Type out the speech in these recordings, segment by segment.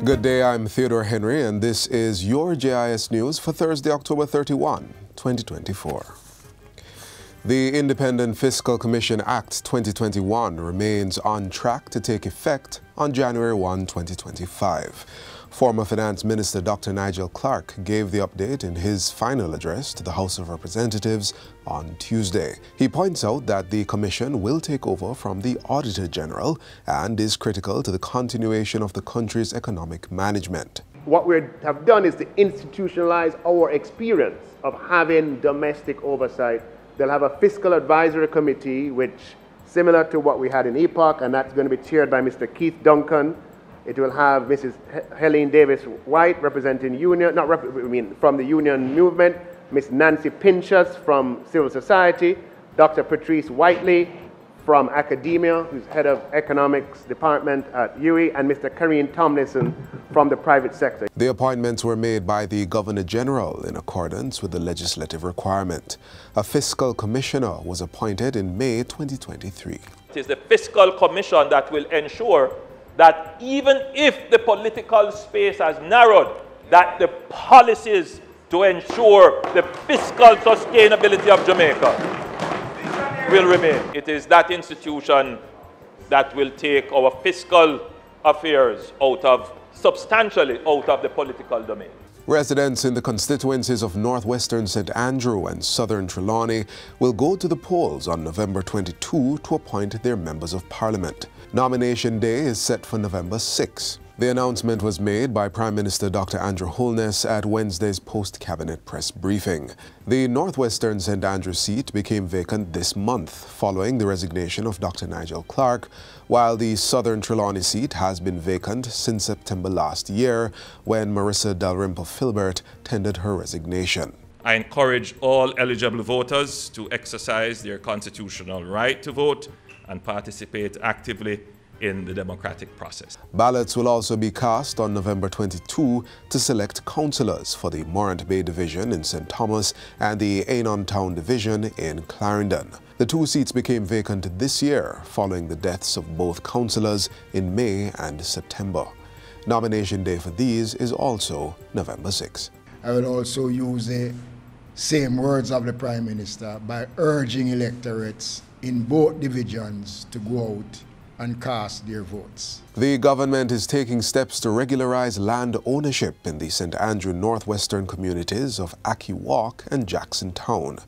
Good day, I'm Theodore Henry, and this is your JIS News for Thursday, October 31, 2024. The Independent Fiscal Commission Act 2021 remains on track to take effect on January 1, 2025. Former Finance Minister Dr. Nigel Clark gave the update in his final address to the House of Representatives on Tuesday. He points out that the Commission will take over from the Auditor General and is critical to the continuation of the country's economic management. What we have done is to institutionalize our experience of having domestic oversight. They'll have a fiscal advisory committee, which similar to what we had in EPOC, and that's going to be chaired by Mr. Keith Duncan. It will have Mrs. Helene Davis White representing union, from the union movement, Ms. Nancy Pinchas from civil society, Dr. Patrice Whiteley from academia, who's head of economics department at UWI, and Mr. Kareem Tomlinson from the private sector. The appointments were made by the Governor General in accordance with the legislative requirement. A fiscal commissioner was appointed in May 2023. It is the Fiscal Commission that will ensure that even if the political space has narrowed, that the policies to ensure the fiscal sustainability of Jamaica will remain. It is that institution that will take our fiscal affairs substantially out of the political domain. Residents in the constituencies of northwestern St. Andrew and southern Trelawney will go to the polls on November 22 to appoint their members of parliament. Nomination day is set for November 6. The announcement was made by Prime Minister Dr. Andrew Holness at Wednesday's post-cabinet press briefing. The northwestern St. Andrew seat became vacant this month following the resignation of Dr. Nigel Clark, while the southern Trelawney seat has been vacant since September last year when Marissa Dalrymple Filbert tendered her resignation. I encourage all eligible voters to exercise their constitutional right to vote and participate actively in the democratic process. Ballots will also be cast on November 22 to select councillors for the Morant Bay Division in St. Thomas and the Anon Town Division in Clarendon. The two seats became vacant this year following the deaths of both councillors in May and September. Nomination day for these is also November 6. I will also use the same words of the Prime Minister by urging electorates in both divisions to go out and cast their votes. The government is taking steps to regularize land ownership in the St. Andrew northwestern communities of Aki Walk and Jackson Town.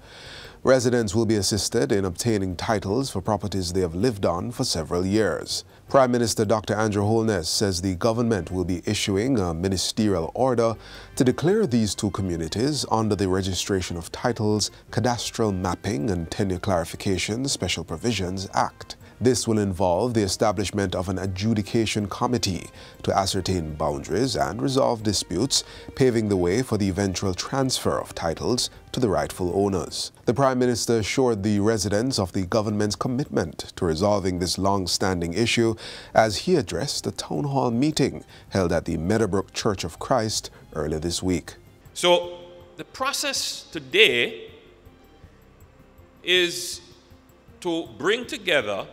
Residents will be assisted in obtaining titles for properties they have lived on for several years. Prime Minister Dr. Andrew Holness says the government will be issuing a ministerial order to declare these two communities under the Registration of Titles, Cadastral Mapping and Tenure Clarification Special Provisions Act. This will involve the establishment of an adjudication committee to ascertain boundaries and resolve disputes, paving the way for the eventual transfer of titles to the rightful owners. The Prime Minister assured the residents of the government's commitment to resolving this long-standing issue as he addressed a town hall meeting held at the Meadowbrook Church of Christ earlier this week. So the process today is to bring together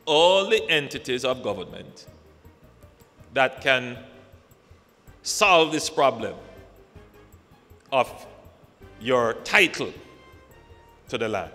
all the entities of government that can solve this problem of your title to the land.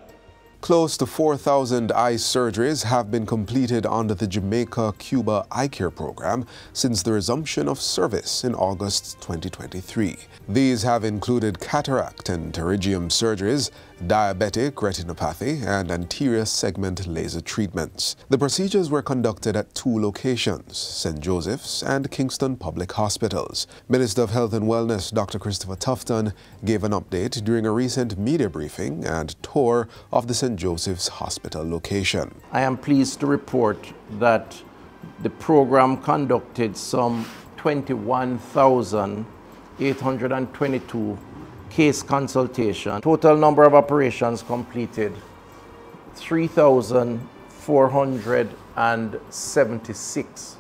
Close to 4,000 eye surgeries have been completed under the Jamaica-Cuba Eye Care program since the resumption of service in August 2023. These have included cataract and pterygium surgeries, diabetic retinopathy, and anterior segment laser treatments. The procedures were conducted at two locations, St. Joseph's and Kingston Public Hospitals. Minister of Health and Wellness Dr. Christopher Tufton gave an update during a recent media briefing and tour of the St. Joseph's Hospital location. I am pleased to report that the program conducted some 21,822 case consultation. Total number of operations completed 3,476.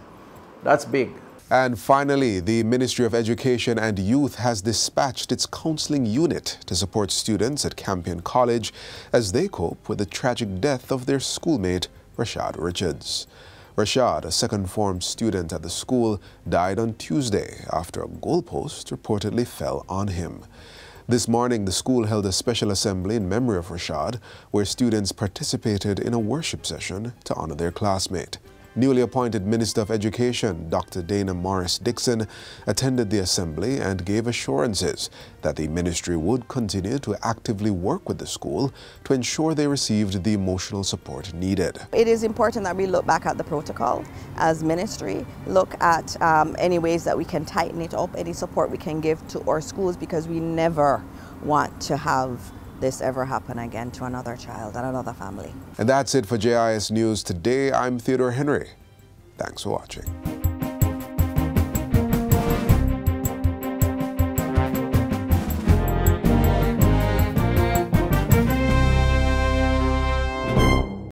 That's big. And finally, the Ministry of Education and Youth has dispatched its counseling unit to support students at Campion College as they cope with the tragic death of their schoolmate, Rashad Richards. Rashad, a second-form student at the school, died on Tuesday after a goalpost reportedly fell on him. This morning, the school held a special assembly in memory of Rashad, where students participated in a worship session to honor their classmate. Newly appointed Minister of Education, Dr. Dana Morris Dixon, attended the assembly and gave assurances that the ministry would continue to actively work with the school to ensure they received the emotional support needed. It is important that we look back at the protocol as ministry, look at any ways that we can tighten it up, any support we can give to our schools, because we never want to have this ever happen again to another child and another family. And that's it for JIS News Today. I'm Theodore Henry. Thanks for watching.